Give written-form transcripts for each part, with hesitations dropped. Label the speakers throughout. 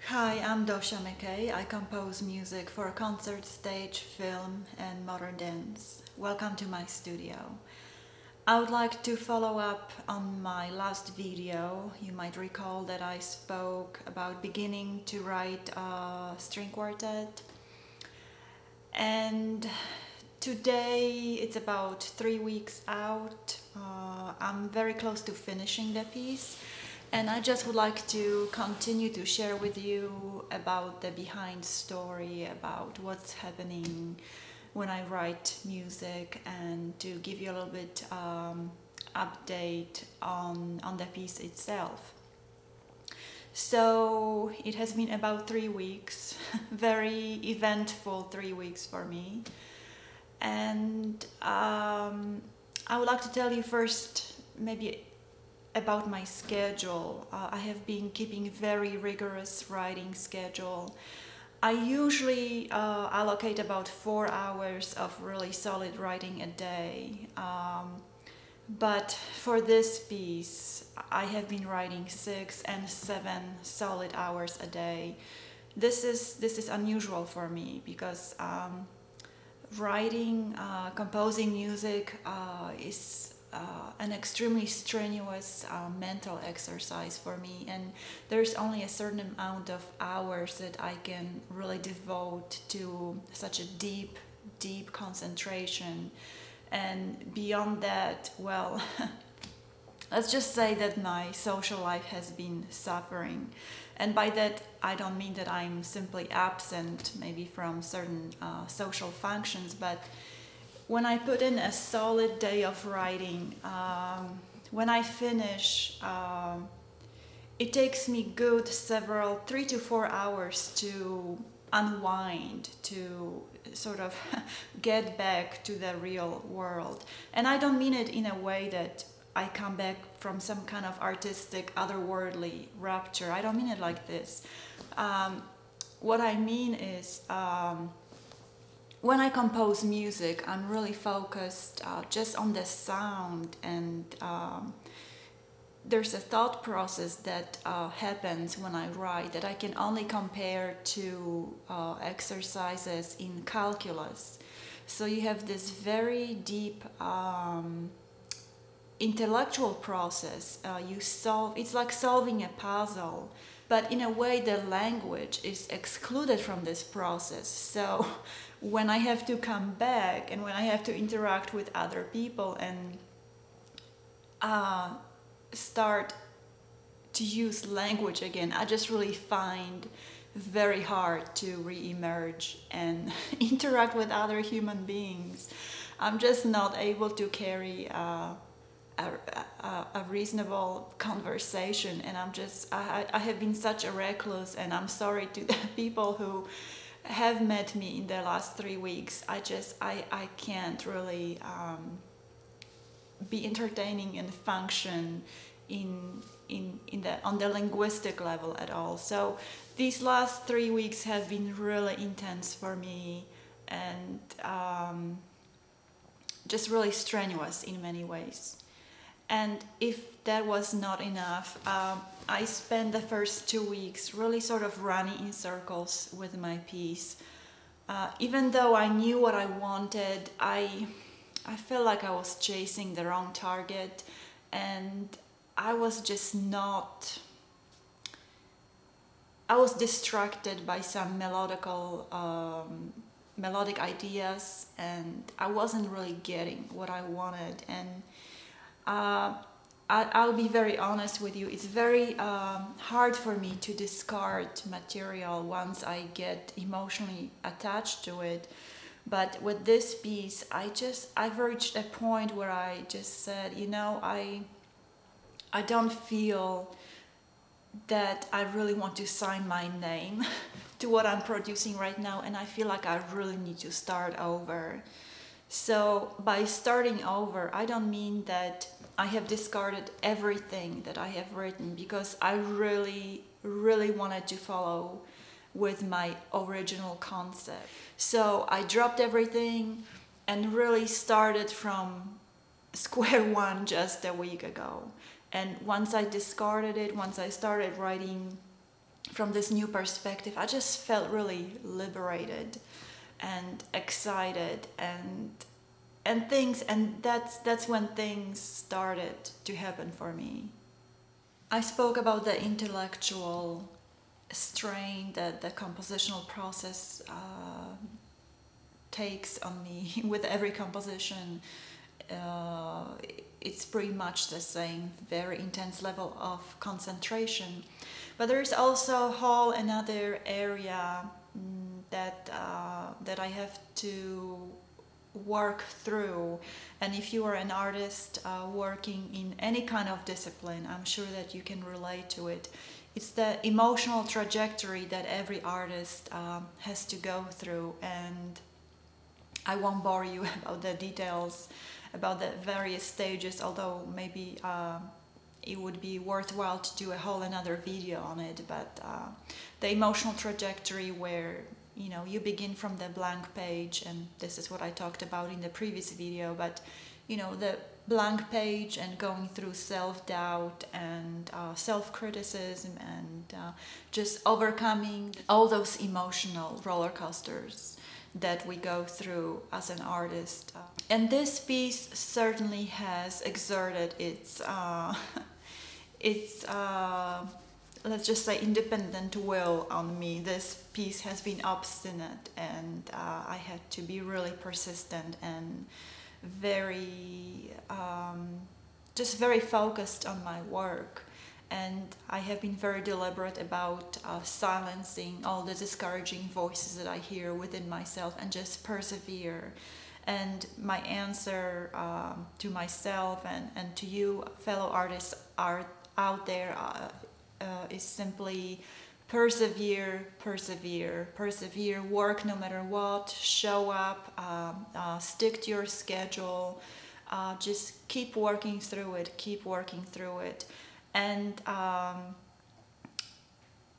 Speaker 1: Hi, I'm Dosia McKay. I compose music for concert, stage, film, and modern dance. Welcome to my studio. I would like to follow up on my last video. You might recall that I spoke about beginning to write a string quartet. And today it's about 3 weeks out. I'm very close to finishing the piece. And I just would like to continue to share with you about the behind story, about what's happening when I write music, and to give you a little bit update on the piece itself. So it has been about 3 weeks, very eventful 3 weeks for me. And I would like to tell you first maybe about my schedule. I have been keeping very rigorous writing schedule. I usually allocate about 4 hours of really solid writing a day. But for this piece, I have been writing 6 and 7 solid hours a day. This is unusual for me because writing, composing music is an extremely strenuous mental exercise for me, and there's only a certain amount of hours that I can really devote to such a deep concentration. And beyond that, well, let's just say that my social life has been suffering. And by that, I don't mean that I'm simply absent maybe from certain social functions, but when I put in a solid day of writing, when I finish, it takes me good 3 to 4 hours to unwind, to sort of get back to the real world. And I don't mean it in a way that I come back from some kind of artistic, otherworldly rapture. I don't mean it like this. What I mean is, when I compose music, I'm really focused just on the sound, and there's a thought process that happens when I write that I can only compare to exercises in calculus. So you have this very deep intellectual process. It's like solving a puzzle, but in a way the language is excluded from this process. So when I have to come back and when I have to interact with other people and start to use language again, I just really find very hard to re-emerge and interact with other human beings. I'm just not able to carry a reasonable conversation, and I have been such a recluse, and I'm sorry to the people who have met me in the last 3 weeks. I can't really be entertaining and function on the linguistic level at all. So these last 3 weeks have been really intense for me, and just really strenuous in many ways. And if that was not enough, I spent the first 2 weeks really sort of running in circles with my piece. Even though I knew what I wanted, I felt like I was chasing the wrong target, and I was just not... I was distracted by some melodic ideas, and I wasn't really getting what I wanted. And I'll be very honest with you, it's very hard for me to discard material once I get emotionally attached to it. But with this piece, I've reached a point where I just said, you know, I don't feel that I really want to sign my name to what I'm producing right now, and I feel like I really need to start over. So by starting over, I don't mean that I have discarded everything that I have written, because I really wanted to follow with my original concept. So I dropped everything and really started from square one just a week ago. And once I discarded it, once I started writing from this new perspective, I just felt really liberated and excited, and that's when things started to happen for me. I spoke about the intellectual strain that the compositional process takes on me with every composition. It's pretty much the same, very intense level of concentration. But there's also a whole another area that I have to work through. And if you are an artist working in any kind of discipline, I'm sure that you can relate to it. It's the emotional trajectory that every artist has to go through, and I won't bore you about the details about the various stages, although maybe it would be worthwhile to do a whole another video on it. But the emotional trajectory where, you know, you begin from the blank page, and this is what I talked about in the previous video, but you know, the blank page and going through self-doubt and self-criticism and just overcoming all those emotional roller coasters that we go through as an artist. And this piece certainly has exerted its let's just say independent will on me. This piece has been obstinate, and I had to be really persistent and very just very focused on my work. And I have been very deliberate about silencing all the discouraging voices that I hear within myself and just persevere. And my answer to myself and to you fellow artists are out there is simply persevere, persevere, persevere, work no matter what, show up, stick to your schedule, just keep working through it, keep working through it. And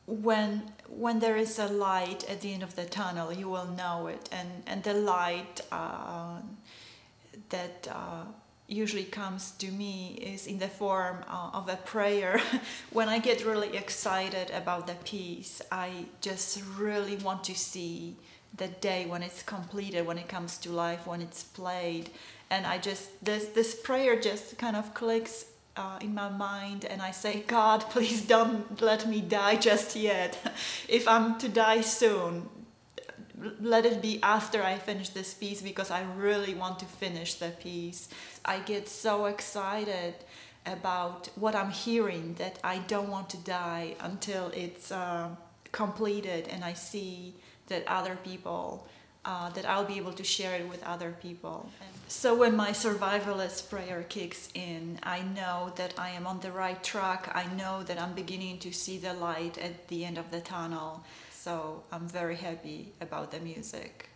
Speaker 1: when there is a light at the end of the tunnel, you will know it. And the light that usually comes to me is in the form of a prayer. When I get really excited about the piece, I just really want to see the day when it's completed, when it comes to life, when it's played. And I just, this prayer just kind of clicks in my mind, and I say, God, please don't let me die just yet. If I'm to die soon, let it be after I finish this piece, because I really want to finish the piece. I get so excited about what I'm hearing that I don't want to die until it's completed and I see that other people, that I'll be able to share it with other people. So when my survivalist prayer kicks in, I know that I am on the right track. I know that I'm beginning to see the light at the end of the tunnel. So I'm very happy about the music.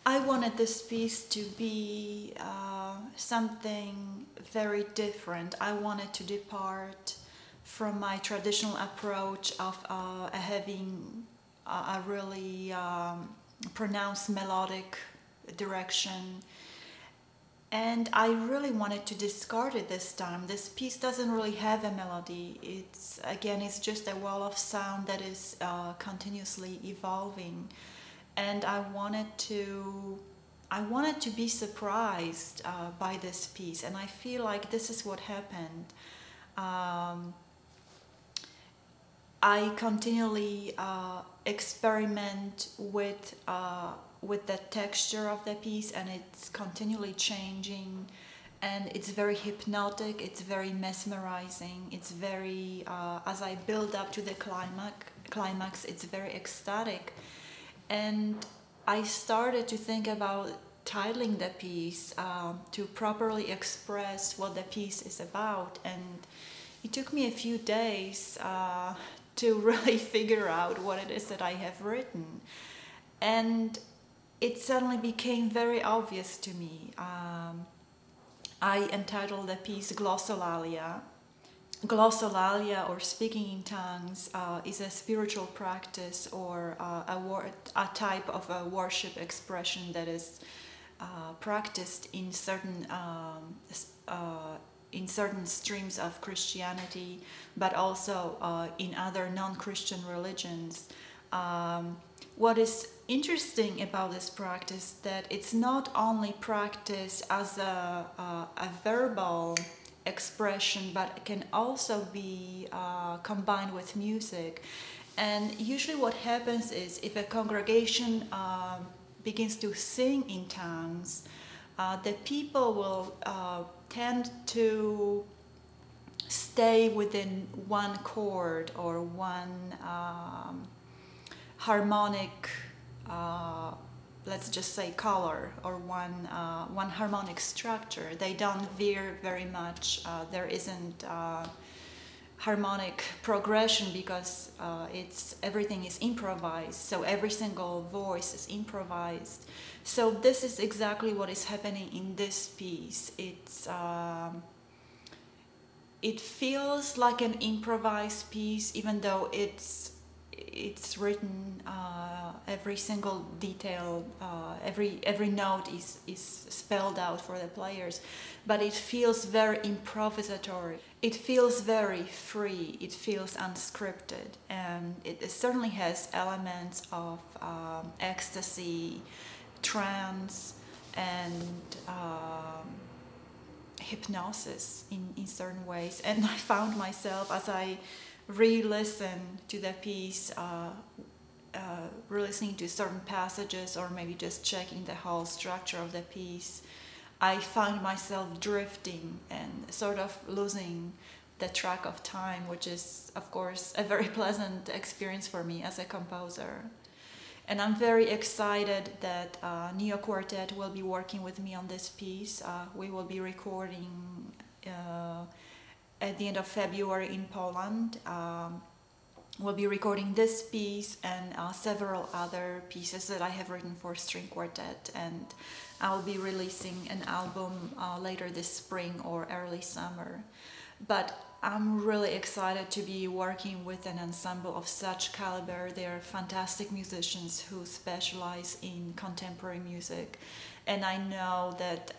Speaker 1: I wanted this piece to be something very different. I wanted to depart from my traditional approach of having a really pronounced melodic direction. And I really wanted to discard it this time. This piece doesn't really have a melody. It's just a wall of sound that is continuously evolving. And I wanted to be surprised by this piece, and I feel like this is what happened. I continually experiment with the texture of the piece, and it's continually changing, and it's very hypnotic, it's very mesmerizing, it's very as I build up to the climax, it's very ecstatic. And I started to think about titling the piece to properly express what the piece is about, and it took me a few days to really figure out what it is that I have written. And it suddenly became very obvious to me. I entitled the piece Glossolalia. Glossolalia, or speaking in tongues, is a spiritual practice or a type of a worship expression that is practiced in certain in certain streams of Christianity, but also in other non-Christian religions. What is interesting about this practice that it's not only practiced as a verbal expression, but it can also be combined with music. And usually what happens is if a congregation begins to sing in tongues, the people will tend to stay within one chord or one harmonic, let's just say color, or one harmonic structure. They don't veer very much. There isn't harmonic progression because everything is improvised. So every single voice is improvised. So this is exactly what is happening in this piece. It feels like an improvised piece, even though it's written, every single detail, every note is spelled out for the players, but it feels very improvisatory. It feels very free. It feels unscripted, and it certainly has elements of ecstasy, trance, and hypnosis in certain ways. And I found myself, as I re-listen to the piece, re-listening to certain passages, or maybe just checking the whole structure of the piece, I found myself drifting and sort of losing the track of time, which is, of course, a very pleasant experience for me as a composer. And I'm very excited that Neo Quartet will be working with me on this piece. We will be recording at the end of February in Poland. We'll be recording this piece and several other pieces that I have written for string quartet, and I'll be releasing an album later this spring or early summer. But I'm really excited to be working with an ensemble of such caliber. They are fantastic musicians who specialize in contemporary music, and I know that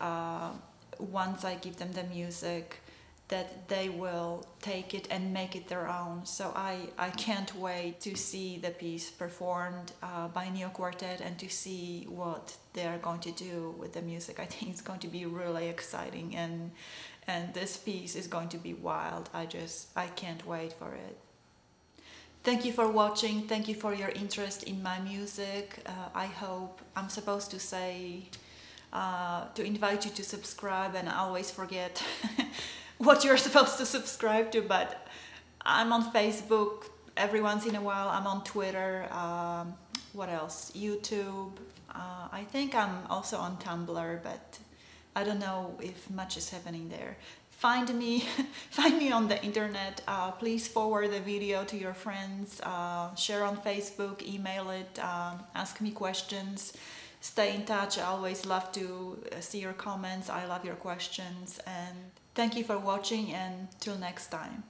Speaker 1: once I give them the music, that they will take it and make it their own. So I can't wait to see the piece performed by Neo Quartet and to see what they are going to do with the music. I think it's going to be really exciting, and this piece is going to be wild. I can't wait for it. Thank you for watching. Thank you for your interest in my music. I hope, I'm supposed to say, to invite you to subscribe, and I always forget what you're supposed to subscribe to, but I'm on Facebook every once in a while. I'm on Twitter. What else? YouTube. I think I'm also on Tumblr, but I don't know if much is happening there. Find me on the internet. Please forward the video to your friends. Share on Facebook, email it, ask me questions. Stay in touch. I always love to see your comments. I love your questions. And thank you for watching, and till next time.